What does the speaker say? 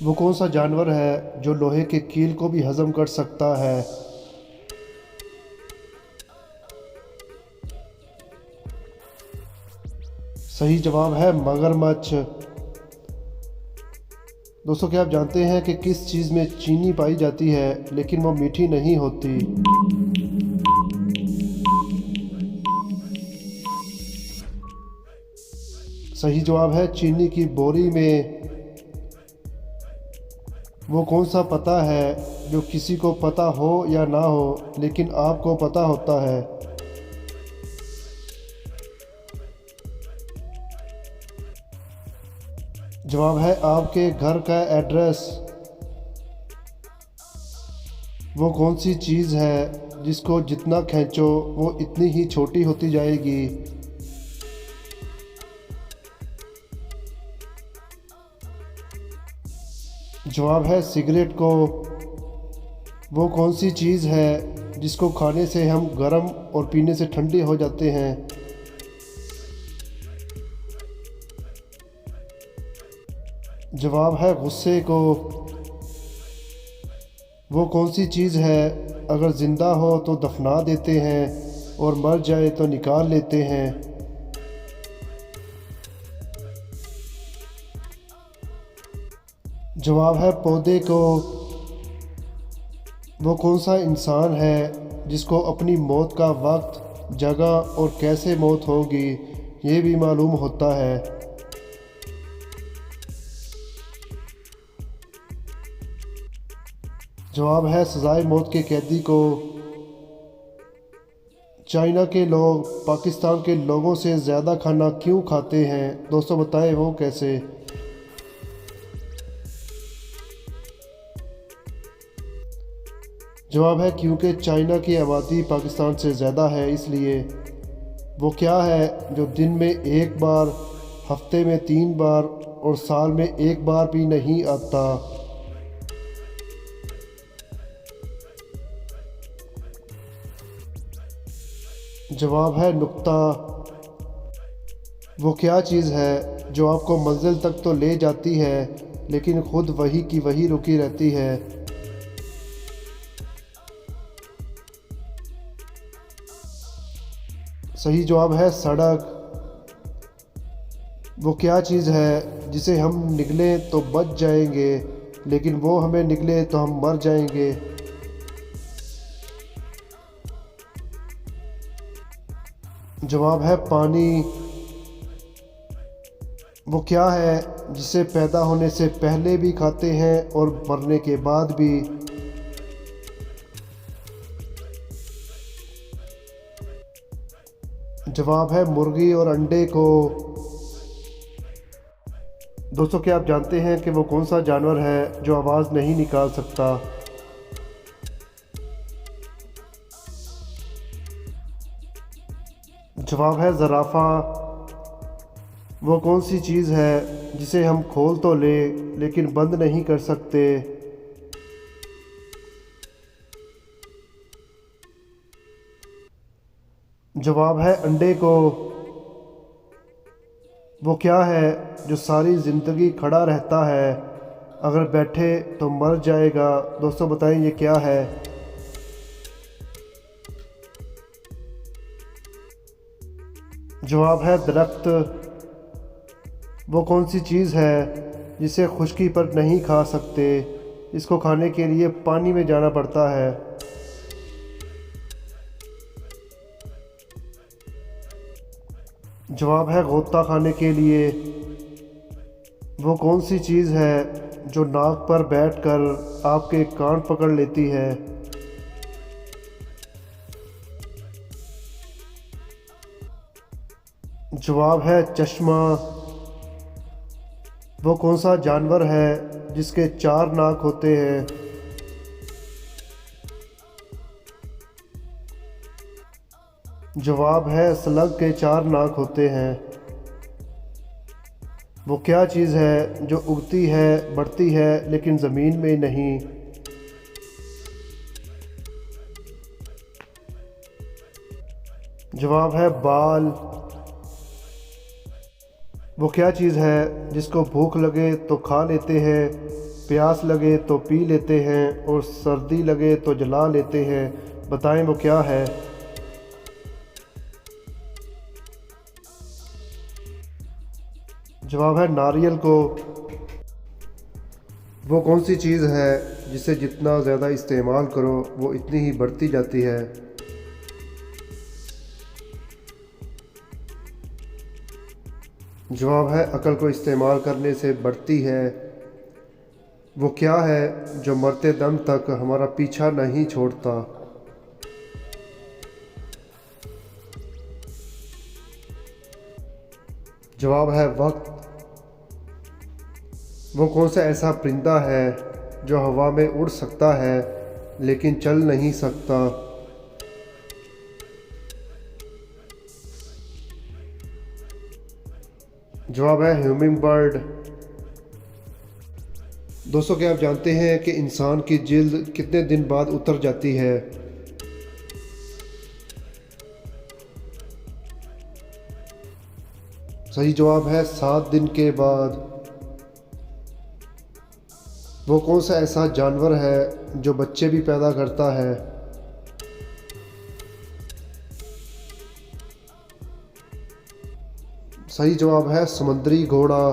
वो कौन सा जानवर है जो लोहे के कील को भी हजम कर सकता है? सही जवाब है मगरमच्छ। दोस्तों, क्या आप जानते हैं कि किस चीज़ में चीनी पाई जाती है लेकिन वो मीठी नहीं होती? सही जवाब है चीनी की बोरी में। वो कौन सा पता है जो किसी को पता हो या ना हो लेकिन आपको पता होता है? जवाब है आपके घर का एड्रेस। वो कौन सी चीज़ है जिसको जितना खींचो वो इतनी ही छोटी होती जाएगी? जवाब है सिगरेट को। वो कौन सी चीज़ है जिसको खाने से हम गर्म और पीने से ठंडे हो जाते हैं? जवाब है गुस्से को। वो कौन सी चीज़ है अगर ज़िंदा हो तो दफना देते हैं और मर जाए तो निकाल लेते हैं? जवाब है पौधे को। वो कौन सा इंसान है जिसको अपनी मौत का वक्त, जगह और कैसे मौत होगी ये भी मालूम होता है? जवाब है सजाए मौत के कैदी को। चाइना के लोग पाकिस्तान के लोगों से ज़्यादा खाना क्यों खाते हैं? दोस्तों बताएं वो कैसे? जवाब है क्योंकि चाइना की आबादी पाकिस्तान से ज़्यादा है इसलिए। वो क्या है जो दिन में एक बार, हफ्ते में 3 बार और साल में एक बार भी नहीं आता? जवाब है नुक्ता। वो क्या चीज़ है जो आपको मंजिल तक तो ले जाती है लेकिन खुद वही की वही रुकी रहती है? सही जवाब है सड़क। वो क्या चीज़ है जिसे हम निगलें तो बच जाएंगे लेकिन वो हमें निगले तो हम मर जाएंगे? जवाब है पानी। वो क्या है जिसे पैदा होने से पहले भी खाते हैं और मरने के बाद भी? जवाब है मुर्गी और अंडे को। दोस्तों, क्या आप जानते हैं कि वो कौन सा जानवर है जो आवाज़ नहीं निकाल सकता? जवाब है ज़राफ़ा। वो कौन सी चीज़ है जिसे हम खोल तो लेकिन बंद नहीं कर सकते? जवाब है अंडे को। वो क्या है जो सारी ज़िंदगी खड़ा रहता है, अगर बैठे तो मर जाएगा? दोस्तों बताएं ये क्या है? जवाब है दरख्त। वो कौन सी चीज़ है जिसे खुश्की पर नहीं खा सकते, इसको खाने के लिए पानी में जाना पड़ता है? जवाब है गोता खाने के लिए। वो कौन सी चीज़ है जो नाक पर बैठकर आपके कान पकड़ लेती है? जवाब है चश्मा। वो कौन सा जानवर है जिसके 4 नाक होते हैं? जवाब है स्लग के 4 नाक होते हैं। वो क्या चीज़ है जो उगती है, बढ़ती है लेकिन ज़मीन में नहीं? जवाब है बाल। वो क्या चीज़ है जिसको भूख लगे तो खा लेते हैं प्यास लगे तो पी लेते हैं और सर्दी लगे तो जला लेते हैं, बताएं वो क्या है? जवाब है नारियल को। वो कौन सी चीज़ है जिसे जितना ज़्यादा इस्तेमाल करो वो इतनी ही बढ़ती जाती है? जवाब है अक्ल को इस्तेमाल करने से बढ़ती है। वो क्या है जो मरते दम तक हमारा पीछा नहीं छोड़ता? जवाब है वक्त। वो कौन सा ऐसा परिंदा है जो हवा में उड़ सकता है लेकिन चल नहीं सकता? जवाब है ह्यूमिंग बर्ड। दोस्तों, क्या आप जानते हैं कि इंसान की जिल्द कितने दिन बाद उतर जाती है? सही जवाब है 7 दिन के बाद। वो कौन सा ऐसा जानवर है जो बच्चे भी पैदा करता है? सही जवाब है समुद्री घोड़ा।